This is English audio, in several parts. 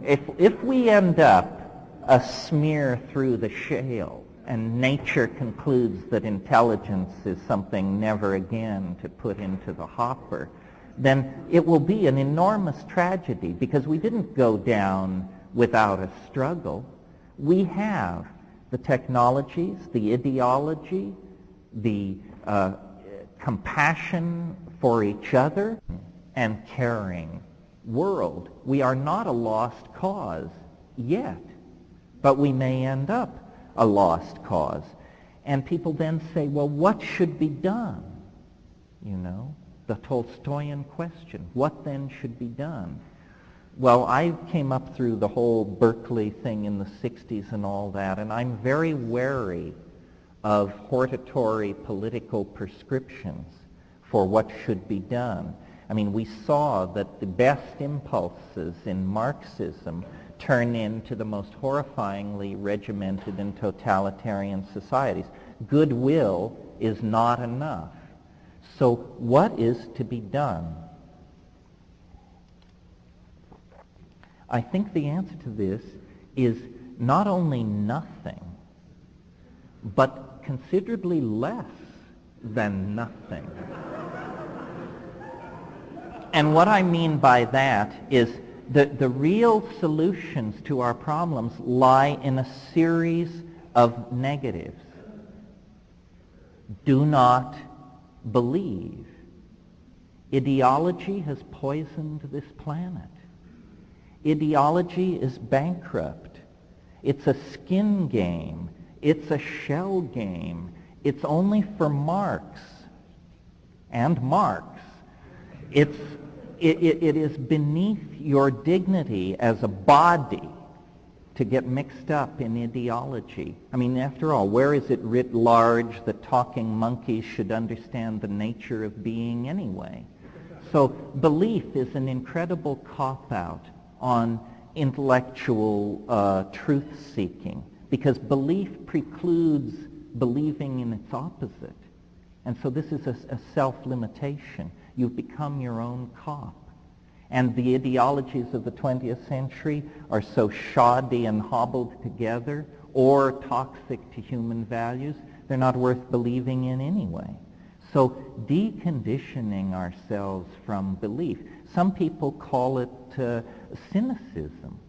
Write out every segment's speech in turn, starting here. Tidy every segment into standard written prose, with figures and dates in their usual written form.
If we end up a smear through the shale and nature concludes that intelligence is something never again to put into the hopper, then it will be an enormous tragedy because we didn't go down without a struggle. We have the technologies, the ideology, the compassion for each other and caring world. We are not a lost cause yet, but we may end up a lost cause. And people then say, well, what should be done? You know, the Tolstoyan question, what then should be done? Well, I came up through the whole Berkeley thing in the 60s and all that, and I'm very wary of hortatory political prescriptions for what should be done. I mean, we saw that the best impulses in Marxism turn into the most horrifyingly regimented and totalitarian societies. Goodwill is not enough. So what is to be done? I think the answer to this is not only nothing, but considerably less than nothing. And what I mean by that is that the real solutions to our problems lie in a series of negatives. Do not believe. Ideology has poisoned this planet. Ideology is bankrupt. It's a skin game. It's a shell game. It's only for Marx and Marx. It is beneath your dignity as a body to get mixed up in ideology. I mean, after all, where is it writ large that talking monkeys should understand the nature of being anyway? So belief is an incredible cop-out on intellectual truth-seeking, because belief precludes believing in its opposite. And so this is a self-limitation. You've become your own cop. And the ideologies of the 20th century are so shoddy and hobbled together or toxic to human values, they're not worth believing in anyway. So deconditioning ourselves from belief. Some people call it cynicism.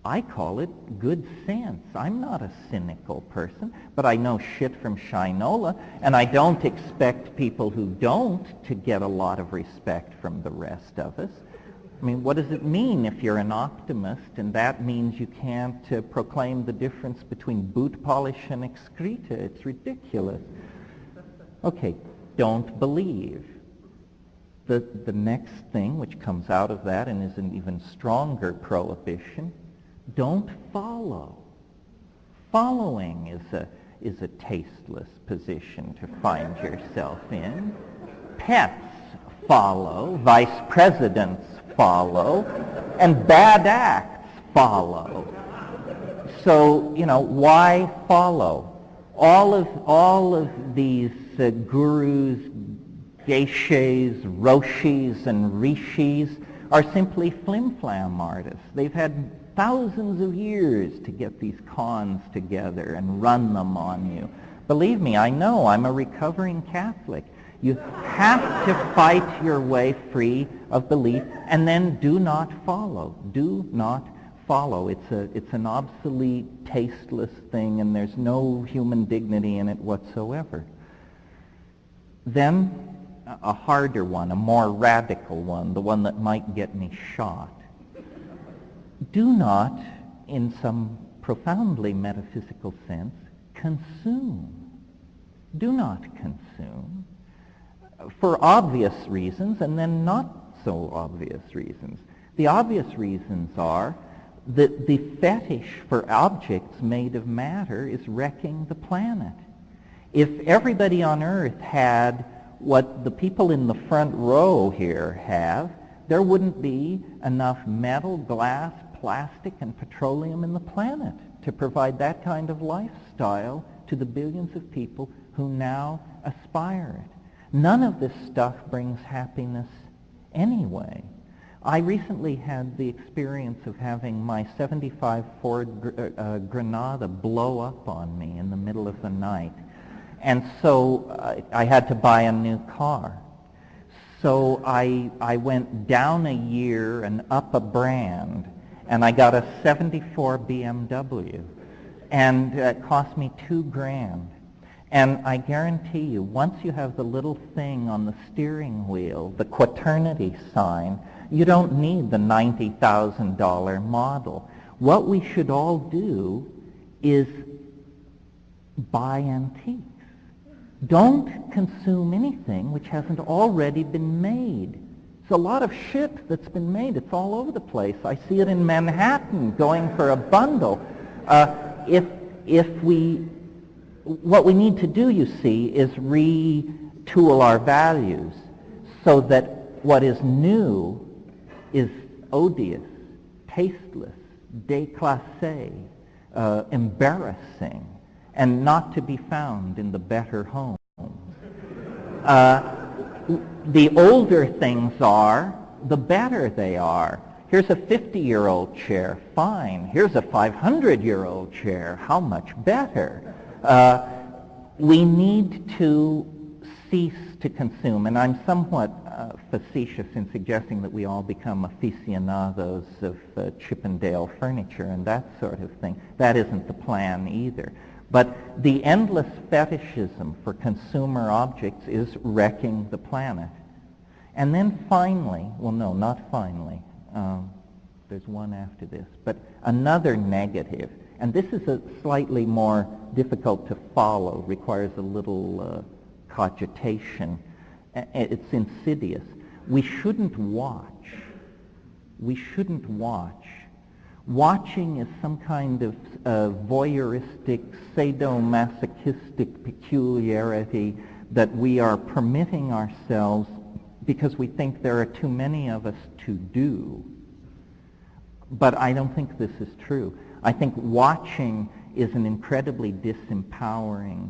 I call it good sense. I'm not a cynical person, but I know shit from Shinola, and I don't expect people who don't to get a lot of respect from the rest of us. I mean, what does it mean if you're an optimist, and that means you can't proclaim the difference between boot polish and excreta? It's ridiculous. Okay, don't believe. The next thing which comes out of that and is an even stronger prohibition, don't follow. Following is a tasteless position to find yourself in. Pets follow, vice presidents follow, and bad acts follow. So, you know, why follow? All of these gurus, geishas, roshis, and rishis are simply flim-flam artists. They've had thousands of years to get these cons together and run them on you. Believe me, I know. I'm a recovering Catholic. You have to fight your way free of belief, and then do not follow. Do not follow. It's an obsolete, tasteless thing, and there's no human dignity in it whatsoever. Then a harder one, a more radical one, the one that might get me shot. Do not, in some profoundly metaphysical sense, consume. Do not consume. For obvious reasons, and then not so obvious reasons. The obvious reasons are that the fetish for objects made of matter is wrecking the planet. If everybody on Earth had what the people in the front row here have, there wouldn't be enough metal, glass, plastic, and petroleum in the planet to provide that kind of lifestyle to the billions of people who now aspire it. None of this stuff brings happiness anyway. I recently had the experience of having my 75 Ford Granada blow up on me in the middle of the night. And so I had to buy a new car. So I went down a year and up a brand, and I got a 74 BMW. And it cost me $2,000. And I guarantee you, once you have the little thing on the steering wheel, the quaternity sign, you don't need the $90,000 model. What we should all do is buy antiques. Don't consume anything which hasn't already been made. It's a lot of shit that's been made. It's all over the place. I see it in Manhattan going for a bundle. What we need to do, you see, is retool our values so that what is new is odious, tasteless, déclassé, embarrassing, and not to be found in the better homes. The older things are, the better they are. Here's a 50-year-old chair, fine. Here's a 500-year-old chair, how much better? We need to cease to consume, and I'm somewhat facetious in suggesting that we all become aficionados of Chippendale furniture and that sort of thing. That isn't the plan either. But the endless fetishism for consumer objects is wrecking the planet. And then finally, well, no, not finally, there's one after this, but another negative, and this is a slightly more difficult to follow, requires a little cogitation. It's insidious. We shouldn't watch. We shouldn't watch. Watching is some kind of voyeuristic, sadomasochistic peculiarity that we are permitting ourselves because we think there are too many of us to do. But I don't think this is true. I think watching is an incredibly disempowering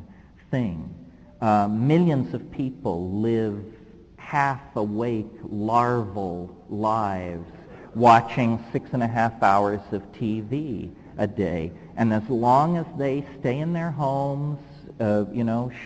thing. Millions of people live half-awake, larval lives watching 6.5 hours of TV a day. And as long as they stay in their homes,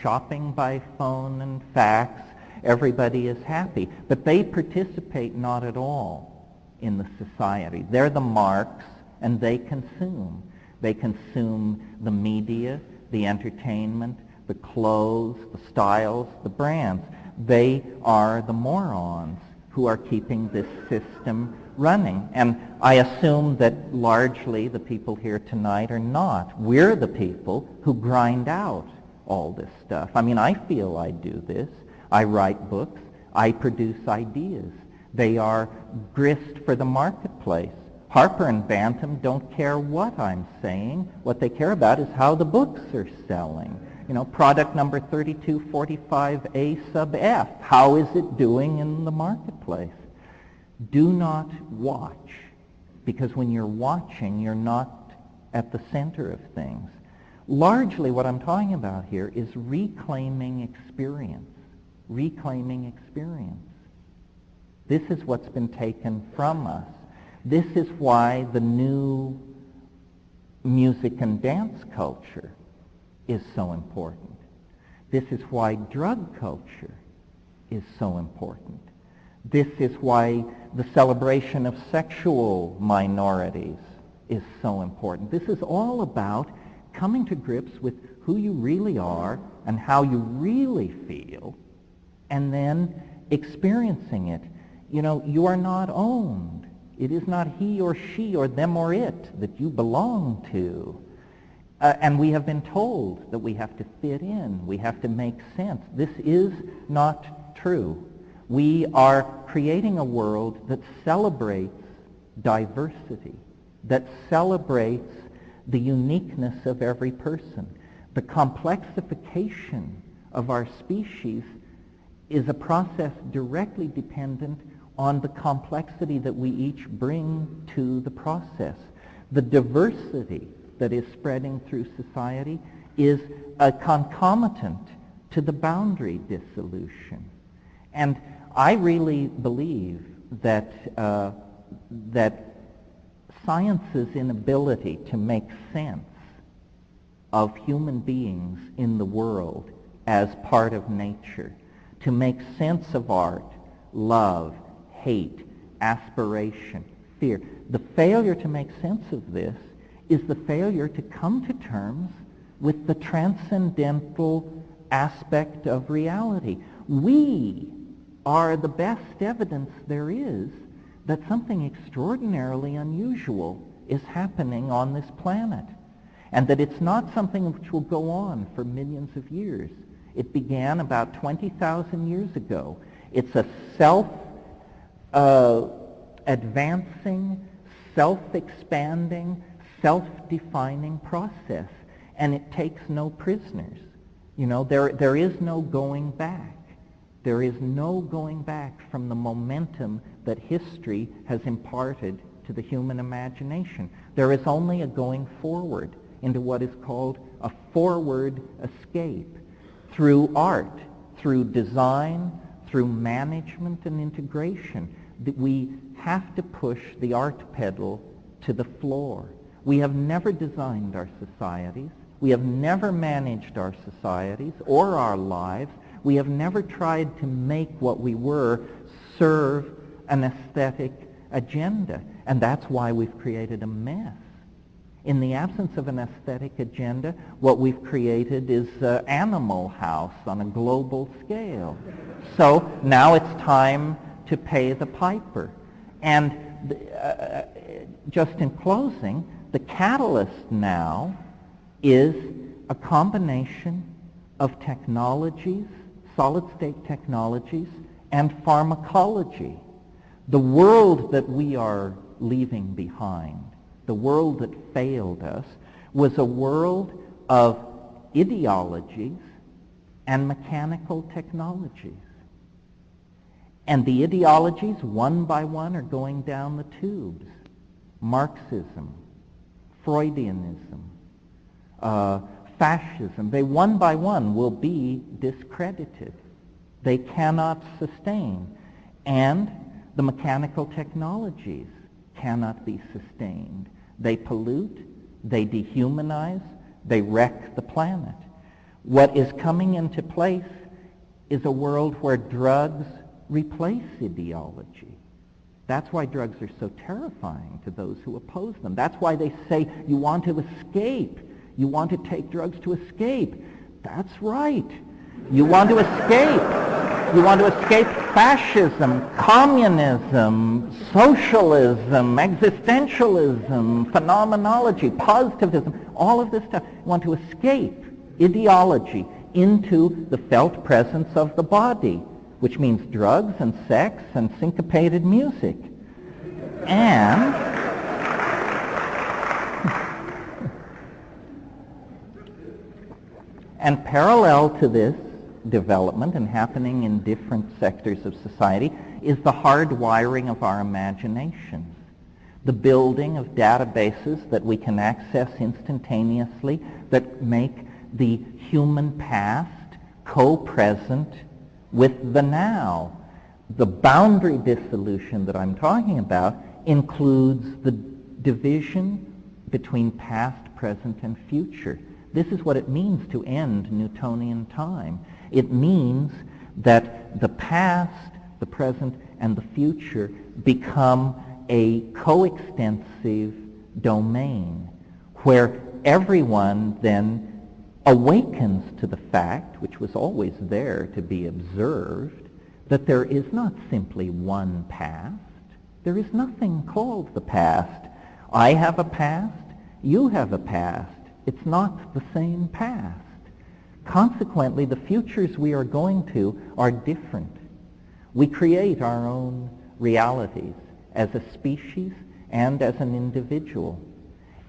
shopping by phone and fax, everybody is happy. But they participate not at all in the society. They're the marks, and they consume. They consume the media, the entertainment, the clothes, the styles, the brands. They are the morons who are keeping this system running. And I assume that largely the people here tonight are not. We're the people who grind out all this stuff. I mean, I feel I do this. I write books. I produce ideas. They are grist for the marketplace. Harper and Bantam don't care what I'm saying. What they care about is how the books are selling. Product number 3245A sub F. How is it doing in the marketplace? Do not watch, because when you're watching, you're not at the center of things. Largely what I'm talking about here is reclaiming experience. Reclaiming experience. This is what's been taken from us. This is why the new music and dance culture is so important. This is why drug culture is so important. This is why the celebration of sexual minorities is so important. This is all about coming to grips with who you really are and how you really feel, and then experiencing it. You are not owned. It is not he or she or them or it that you belong to. And we have been told that we have to fit in. We have to make sense. This is not true. We are creating a world that celebrates diversity, that celebrates the uniqueness of every person. The complexification of our species is a process directly dependent on the complexity that we each bring to the process. The diversity that is spreading through society is a concomitant to the boundary dissolution. And I really believe that that science's inability to make sense of human beings in the world as part of nature, to make sense of art, love, hate, aspiration, fear. The failure to make sense of this is the failure to come to terms with the transcendental aspect of reality. We are the best evidence there is that something extraordinarily unusual is happening on this planet, and that it's not something which will go on for millions of years. It began about 20,000 years ago. It's a self-advancing, self-expanding, self-defining process, and it takes no prisoners. You know, there is no going back. There is no going back from the momentum that history has imparted to the human imagination. There is only a going forward into what is called a forward escape through art, through design, through management and integration. We have to push the art pedal to the floor. We have never designed our societies. We have never managed our societies or our lives. We have never tried to make what we were serve an aesthetic agenda. And that's why we've created a mess. In the absence of an aesthetic agenda, what we've created is Animal House on a global scale. So now it's time to pay the piper. And just in closing, the catalyst now is a combination of technologies, solid-state technologies, and pharmacology. The world that we are leaving behind, the world that failed us, was a world of ideologies and mechanical technologies. And the ideologies, one by one, are going down the tubes. Marxism, Freudianism, fascism, they one by one will be discredited. They cannot sustain. And the mechanical technologies cannot be sustained. They pollute, they dehumanize, they wreck the planet. What is coming into place is a world where drugs replace ideology. That's why drugs are so terrifying to those who oppose them. That's why they say you want to escape. You want to take drugs to escape. That's right. You want to escape. You want to escape fascism, communism, socialism, existentialism, phenomenology, positivism, all of this stuff. You want to escape ideology into the felt presence of the body, which means drugs and sex and syncopated music. And parallel to this development and happening in different sectors of society is the hardwiring of our imaginations, the building of databases that we can access instantaneously that make the human past co-present with the now. The boundary dissolution that I'm talking about includes the division between past, present, and future. This is what it means to end Newtonian time. It means that the past, the present, and the future become a coextensive domain where everyone then awakens to the fact, which was always there to be observed, that there is not simply one past. There is nothing called the past. I have a past, you have a past. It's not the same past. Consequently, the futures we are going to are different. We create our own realities as a species and as an individual.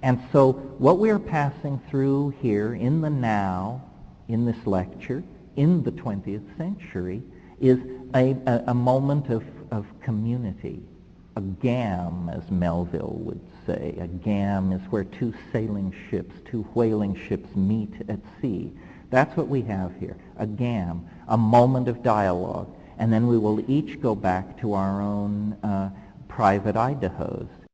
And so what we're passing through here in the now, in this lecture, in the 20th century, is a moment of community. A gam, as Melville would say. A gam is where two sailing ships, two whaling ships meet at sea. That's what we have here, a gam, a moment of dialogue. And then we will each go back to our own private Idahos.